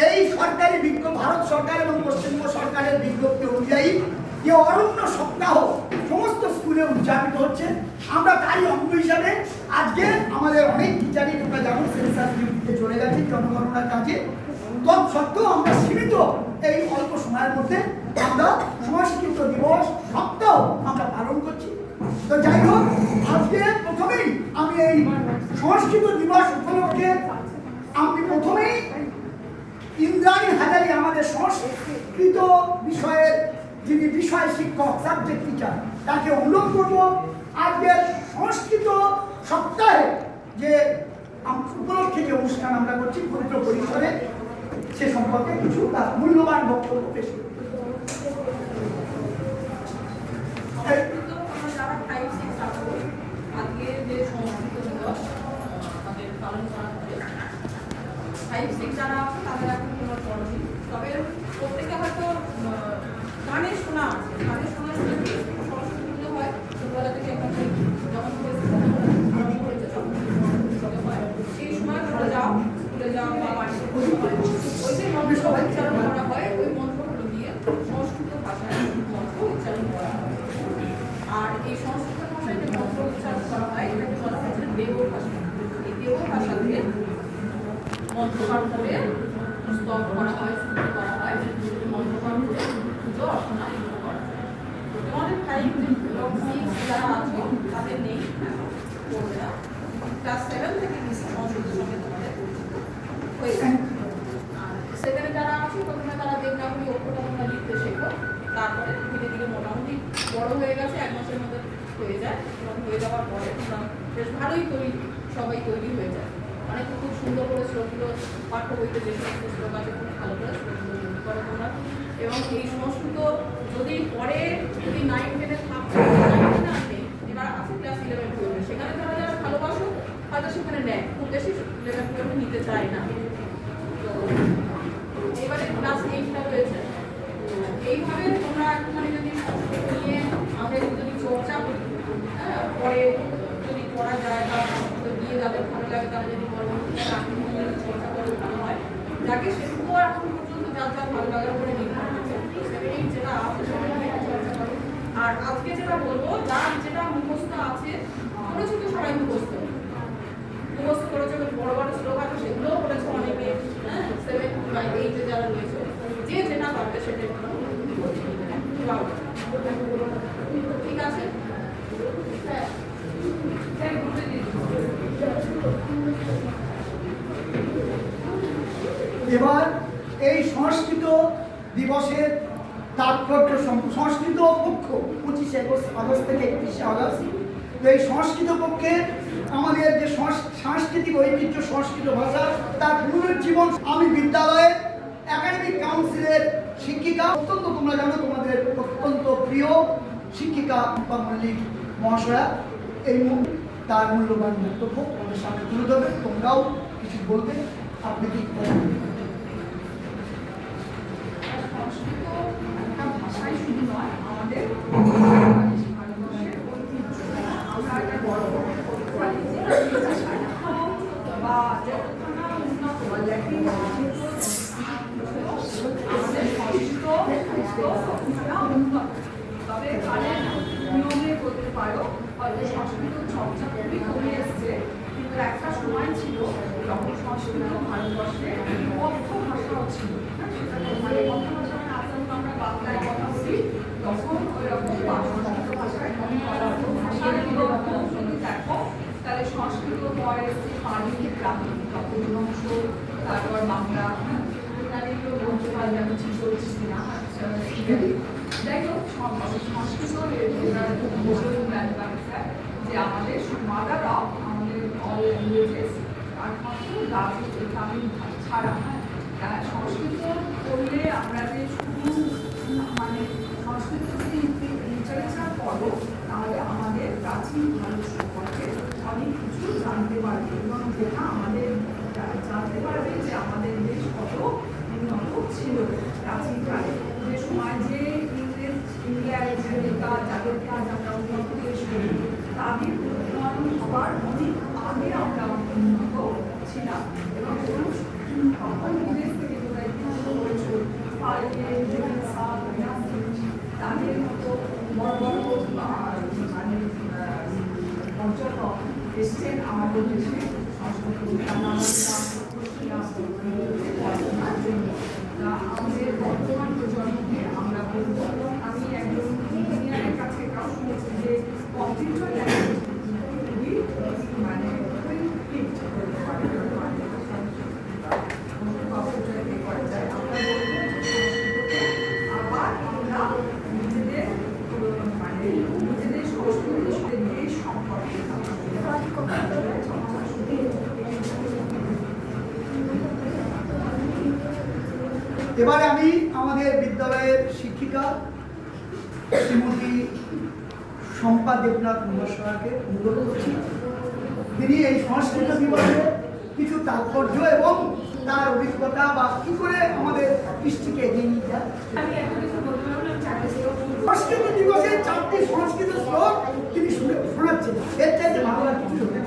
এই সরকারি বিজ্ঞপ্তি, ভারত সরকার এবং পশ্চিমবঙ্গ সরকারের বিজ্ঞপ্তি অনুযায়ী যে অরণ্য সপ্তাহ সমস্ত স্কুলে উদযাপিত হচ্ছে, আমরা তারই অঙ্গ হিসাবে আজকে আমাদের অনেক টিচারই তোমরা জানো সেন্সাস ডিউটিতে চলে গেছে জনগণনার কাজে। তৎসত্ত্বেও আমরা সীমিত এই অল্প সময়ের মধ্যে আমরা সংস্কৃত দিবস সপ্তাহ আমরা পালন করছি। তো যাই হোক, আজকে প্রথমেই আমি এই সংস্কৃত দিবস উপলক্ষে আমি প্রথমেই ইন্দ্রাণী হাজারি আমাদের সংস্কৃত বিষয়ের যিনি বিষয় শিক্ষক সাবজেক্ট টিচার তাকে অনুরোধ করব আজকের সংস্কৃত সপ্তাহে যে উপলক্ষে যে অনুষ্ঠান আমরা করছি পবিত্র পরিসরে সে সম্পর্কে কিছু তার মূল্যবান বক্তব্য পেশ করব। আজকে যে সংস্কৃত দিবস তাদের পালন করা হবে, 5-6 যারা আছে তাদের এখন কোনো পড়েনি, তবে প্রত্যেকে হয়তো গানে শোনা আছে, গানে শোনা সরস্বতী পুজো হয় ছোটবেলা থেকে এখন যখন হয়েছে সেই সময় তোমরা যাও স্কুলে যাও বা বাড়িতে হয় ওই যে মন্ত্র উচ্চারণ করা হয়, ওই মন্ত্রগুলো দিয়ে সংস্কৃত ভাষায় মন্ত্র উচ্চারণ করা হয়। আর এই সংস্কৃত ভাষায় যে মন্ত্র উচ্চারণ করা হয় এটাকে বলা হয়েছে দেব ভাষা। এই দেব ভাষাতে মন্ত্রপাঠ করে স্তব করা হয়, স্তুতি করা হয়, মন্ত্রপাঠ করে পুজো অর্চনা করা হয়। তোমাদের 5-6 যারা আছো তাদের নেই, করবে না, ক্লাস 7 থেকে সংস্কৃত সঙ্গে তোমাদের হয়ে যায়। আর সেখানে যারা আছো প্রথমে তারা দেবনাগরী অক্ষরটা তোমরা লিখতে শেখো, তারপরে ধীরে ধীরে মোটামুটি বড় হয়ে গেছে, 1 মাসের মধ্যে হয়ে যায়, এবং হয়ে যাওয়ার পরে তোমরা বেশ ভালোই সবাই তৈরি হয়ে যায়। অনেক খুব সুন্দর করে শ্লোকগুলো পাঠ্য বইতে যে সমস্ত শ্লোক আছে খুব ভালো করে শ্লোকগুলো তৈরি করো তোমরা। এবং এই সংস্কৃত যদি পরে যদি 9-10-এ থাকছে, 9-10 আসে, এবার আছে ক্লাস 11-12, সেখানে তারা যারা ভালোবাসো হয়তো সেখানে নেয়, খুব বেশি 11-12 নিতে চায় না। তো এবারে ক্লাস 8টা রয়েছে, এইভাবে তোমরা একটুখানি যদি সংস্কৃত নিয়ে আমাদের যদি চর্চা করি, হ্যাঁ, পরে যদি পড়া যায় বা দিয়ে যাদের ভালো লাগে তারা যদি পরবর্তীতে চর্চা করে ভালো হয়, যাকে সেটুকু এখন পর্যন্ত যার যার ভালো লাগার উপরে নির্ভর করছে, যেটা আছে সেটা নিয়ে চর্চা করো। আর আজকে যেটা বলবো, যার যেটা মুখস্থ আছে, করেছো তো সবাই মুখস্থ করেছো, বড় বড় শ্লোক আছে সেগুলোও করেছো অনেকে, হ্যাঁ, 7-8 যারা রয়েছে, যে যেটা পারবে সেটা ঠিক আছে। হ্যাঁ, এবার এই সংস্কৃত দিবসের তাৎপর্য সংস্কৃত পক্ষ 25 আগস্ট থেকে 31 আগস্ট, তো এই সংস্কৃত পক্ষে আমাদের যে সাংস্কৃতিক ঐতিহ্য সংস্কৃত ভাষা তার পুনরুজ্জীবন। আমি বিদ্যালয়ের একাডেমিক কাউন্সিলের শিক্ষিকা, অত্যন্ত তোমরা জানো তোমাদের অত্যন্ত প্রিয় শিক্ষিকা মল্লিক মহাশয়া এই তার মূল্যবান বক্তব্য তোমাদের সামনে তুলে ধরবে, তোমরাও কিছু বলবে। আপনি কি সংস্কৃত একটা ভাষাই শুধু নয়, আমাদের ভারতবর্ষের ঐতিহ্য, আমরা একটা বড় করতে পারি বা যতক্ষণা উন্নত ল্যাটিন আমাদের সংস্কৃত উন্নত, তবে কালের নিয়মে করতে পারো। হয়তো সংস্কৃত চর্চা খুবই কমে এসছে, কিন্তু একটা সময় ছিল যখন সংস্কৃত ভারতবর্ষে কথ্য ভাষাও ছিল, মানে কথ্য ভাষা মানে আজকাল আমরা বাংলায় কথা বলি, তখন ওই রকম সংস্কৃত ভাষায় ভাষার যদি দেখো তাহলে সংস্কৃত পরে এসছে পালি, প্রাকৃত, অপভ্রংশ, তারপর বাংলা, এগুলো বলতে পারলে আমি ঠিক করেছি কিনা। যাই হোক, সংস্কৃত যে আমাদের মাদাররা আমাদের অল ল্যাঙ্গুয়েজেস একমাত্র তামিল ছাড়া, সংস্কৃত পড়লে আমরা যে শুধু মানে সংস্কৃত যদি লিটারেচার পড়ো তাহলে আমাদের প্রাচীন ভারত সম্পর্কে অনেক কিছু জানতে পারবে, এবং যেটা আমাদের জানতে পারবে যে আমাদের দেশ কত উন্নত ছিল প্রাচীনকালে, যে সময় যে ইংল্যান্ড আমেরিকা যাদেরকে আজ আমরা উন্নত দেশ করি তাদের উন্নয়ন হওয়ার অনেক আগে আমরা উন্নত ছিলাম। এবং তখন বিদেশ থেকে এসছেন আমাদের দেশে আমাদের বর্তমান প্রজন্মকে আমরা বলবো, আমি একজন ইঞ্জিনিয়ারের কাছে কাজ শুনেছি যে কম্পিউটার মানে করা যায়। আমরা বলবো আবার আমরা নিজেদের মানে নিজেদের সংস্কৃতির সাথে নিয়ে সম্পর্কে এবারে আমি আমাদের বিদ্যালয়ের শিক্ষিকা শ্রীমতী শম্পা দেবনাথ মহাশয়াকে অনুরোধ করছি, তিনি এই সংস্কৃত দিবসে কিছু তাৎপর্য এবং তার অভিজ্ঞতা বা কি করে আমাদের কৃষ্টিকে এগিয়ে নিয়ে যায়। আমি এত কিছু বলতে পারবো না, চারটে শ্লোক সংস্কৃত দিবসে 4টি সংস্কৃত শ্লোক তিনি শোনাচ্ছেন, এর চাইতে ভালো আর কিছু হতে পারে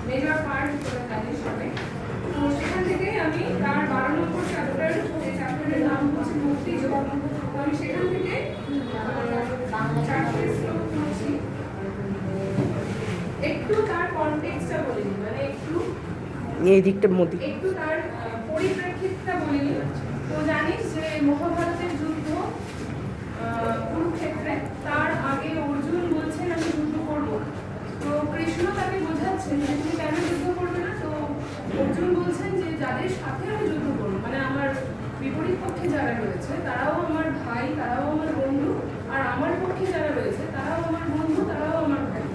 মেজর পার্ট তাদের সাথে। তো সেখান থেকে আমি তার 12 নম্বর চ্যাপ্টার, যে চ্যাপ্টারের নাম হচ্ছে ভক্তিযোগ। তো আমি সেখান থেকে 4টে শ্লোক পড়ছি। একটু তার কনটেক্সটটা বলে দিই, মানে এই দিকটার মধ্যে একটু তার পরিপ্রেক্ষিতটা বলে নিই। তো জানিস যে মহাভারতের যুদ্ধ কুরুক্ষেত্রে, তার আগে অর্জুন বলছেন আমি যুদ্ধ করব। তো কৃষ্ণ তাকে বোঝাচ্ছেন যে তুমি কেন যুদ্ধ করবে না। তো অর্জুন বলছেন যে যাদের সাথে আমি যুদ্ধ করবো, মানে আমার বিপরীত পক্ষে যারা রয়েছে তারাও আমার ভাই, তারাও আমার বন্ধু, আর আমার পক্ষে যারা রয়েছে তারাও আমার বন্ধু, তারাও আমার ভাই।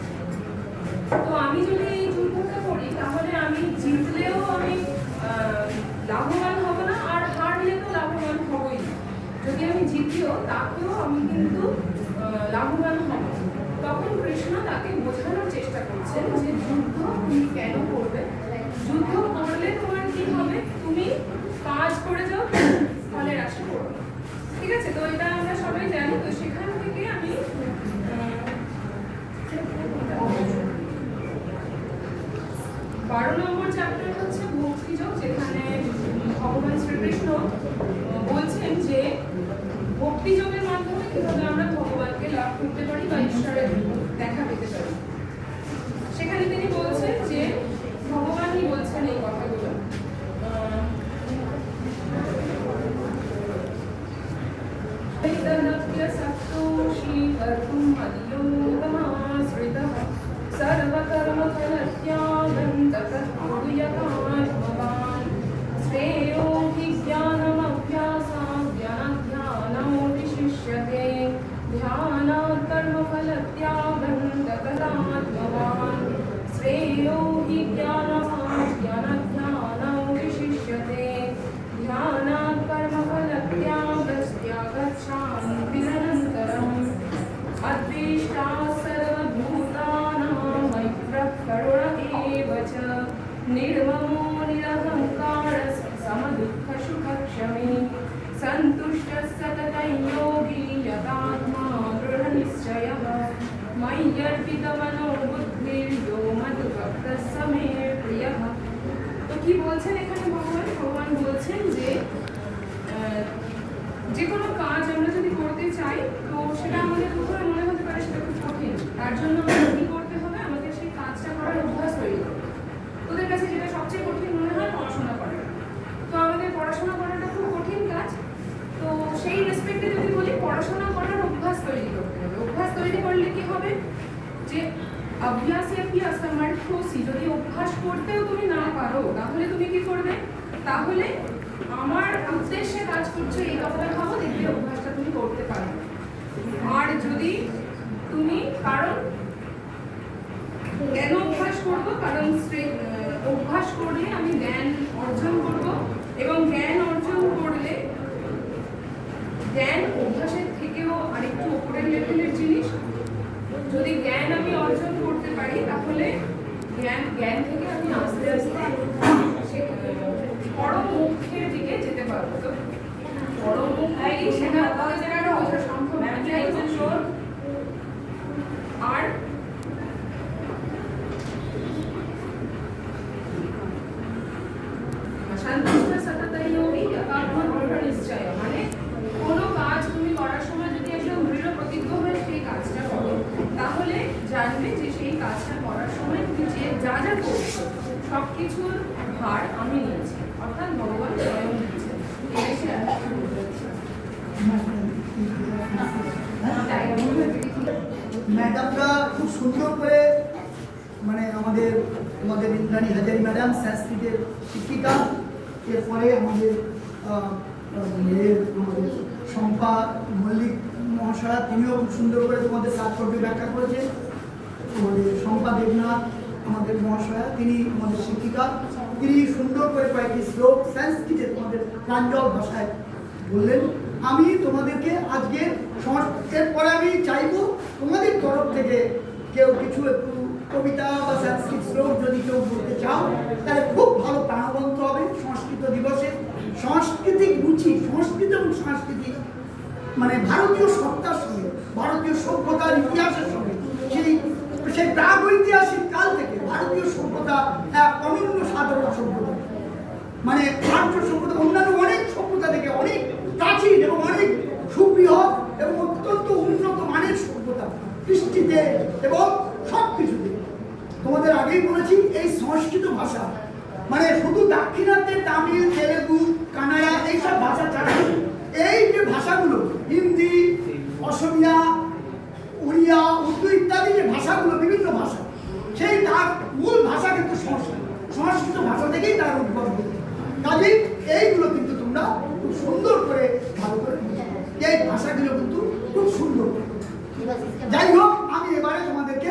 তো আমি যদি এই যুদ্ধটা করি তাহলে আমি জিতলেও আমি লাভবান হব না, আর হারলে তো লাভবান হবই না। যদি আমি জিতিও তাকেও আমি কিন্তু লাভবান হব। তখন কৃষ্ণ তাকে বোঝানোর চেষ্টা করছেন যে যুদ্ধ তুমি কেন করবে, যুদ্ধ করলে তোমার কি হবে, তুমি কাজ করে যাও, ফলের আশা করো। ঠিক আছে, তো এটা আমরা সবাই জানি। তো সেখান থেকে আমি 12 নম্বর চ্যাপ্টার হচ্ছে ভক্তিযোগ, যেখানে ভগবান শ্রীকৃষ্ণ বলছেন যে ভক্তিযোগের মাধ্যমে কিভাবে আমরা ভগবানকে লাভ করতে পারি বা ঈশ্বরের দেখা পেতে পারি। সেখানে তিনি বলছেন যে ভগবানই বলছেন এই কথাগুলো। सर्वकर्मफलत्यागं ततः कुर्यात्मवान् श्रेयो हि ज्ञानमभ्यासात् ज्ञानाध्यानौ विशिष्यते ध्यानात् कर्मफलत्यागं ततदात्मवान् श्रेयो हि ज्ञानाध्यानौ विशिष्यते ध्यानात् कर्मफलत्यागस्त्यागच्छान्तिरनन्तरम् अद्वेष्टा सर्वभूतानां मैत्रः करुण एव च निर्ममो निरहङ्कारः समदुःखसुखक्षमी सन्तुष्टः सततं योगी यतात्मा दृढनिश्चयः मय्यर्पितमनो बुद्धिर्यो मद्भक्तः स मे प्रियः। তো কি বলছেন এখানে ভগবান বলছেন যে যে কোনো কাজ আমরা যদি করতে চাই তো সেটা আমাদের প্রথমে মনে হতে পারে সেটা খুব কঠিন। তার জন্য আমাদের কি করতে হবে, আমাদের সেই কাজটা করার অভ্যাস তৈরি করতে হবে। তোদের কাছে যেটা সবচেয়ে কঠিন মনে হয় পড়াশোনা করা, তো আমাদের পড়াশোনা করাটা খুব কঠিন কাজ। তো সেই রেসপেক্টে যদি বলি পড়াশোনা করার অভ্যাস তৈরি করতে হবে। অভ্যাস তৈরি করলে কি হবে যে অভ্যাসে কি অসমর্থসি, যদি অভ্যাস করতেও তুমি না পারো তাহলে তুমি কি করবে, তাহলে আমার উদ্দেশ্যে কাজ করছো এই কথাটা ভাবো, দেখবে অভ্যাসটা তুমি করতে পারো। আর যদি তুমি কারণ কেন অভ্যাস করবো, কারণ অভ্যাস করলে আমি জ্ঞান অর্জন করব, এবং জ্ঞান অর্জন করলে জ্ঞান অভ্যাসের থেকেও আরেকটু উপরের লেভেলের জিনিস। যদি জ্ঞান আমি অর্জন করতে পারি তাহলে জ্ঞান থেকে আমি আস্তে আস্তে পরম যা যা করছে সব কিছুর ভার আমি নিয়েছি, অর্থাৎ ভগবান স্বয়ং দিয়েছেন। এটাই সে ম্যাডামরা খুব সুন্দর করে মানে আমাদের ইন্দ্রাণী হাজারি ম্যাডাম সংস্কৃতের শিক্ষিকা, এরপরে আমাদের আমাদের শম্পা মল্লিক মহাশয়া, তিনিও খুব সুন্দর করে তোমাদের তাৎপর্য ব্যাখ্যা করেছেন। আমাদের শম্পা দেবনাথ আমাদের মহাশয়া, তিনি আমাদের শিক্ষিকা, তিনি সুন্দর করে কয়েকটি শ্লোক সংস্কৃতে তোমাদের প্রাঞ্জল ভাষায় বললেন। আমি তোমাদেরকে আজকে এর পরে আমি চাইবো তোমাদের তরফ থেকে কেউ কিছু একটু কবিতা বা সংস্কৃত শ্লোক যদি কেউ বলতে চাও তাহলে খুব ভালো প্রাণবন্ত হবে। সংস্কৃত দিবসে সাংস্কৃতিক রুচি, সংস্কৃত এবং সংস্কৃতি মানে ভারতীয় সত্তার সঙ্গে, ভারতীয় সভ্যতার ইতিহাসের সঙ্গে সেই প্রাগৈতিহাসিক কাল থেকে ভারতীয় সভ্যতা এক অনন্য সাধারণ সভ্যতা, মানে ভারতীয় সভ্যতা অন্যান্য অনেক সভ্যতা থেকে অনেক প্রাচীন এবং অনেক সুবৃহৎ এবং অত্যন্ত উন্নত মানের সভ্যতা কৃষ্টিতে এবং সব কিছুতে। তোমাদের আগেই বলেছি এই সংস্কৃত ভাষা মানে শুধু দাক্ষিণাত্যে তামিল, তেলেগু, কানাড়া এইসব ভাষা ছাড়া এই যে ভাষাগুলো হিন্দি, অসমিয়া, উড়িয়া, উর্দু ইত্যাদি যে ভাষাগুলো বিভিন্ন ভাষা, সেই তার মূল ভাষা কিন্তু সংস্কৃত ভাষা থেকেই তার উদ্ভব হয়েছে। কাজেই এইগুলো কিন্তু তোমরা খুব সুন্দর করে ভালো করে এই ভাষাগুলো কিন্তু খুব সুন্দর। যাই হোক, আমি এবারে তোমাদেরকে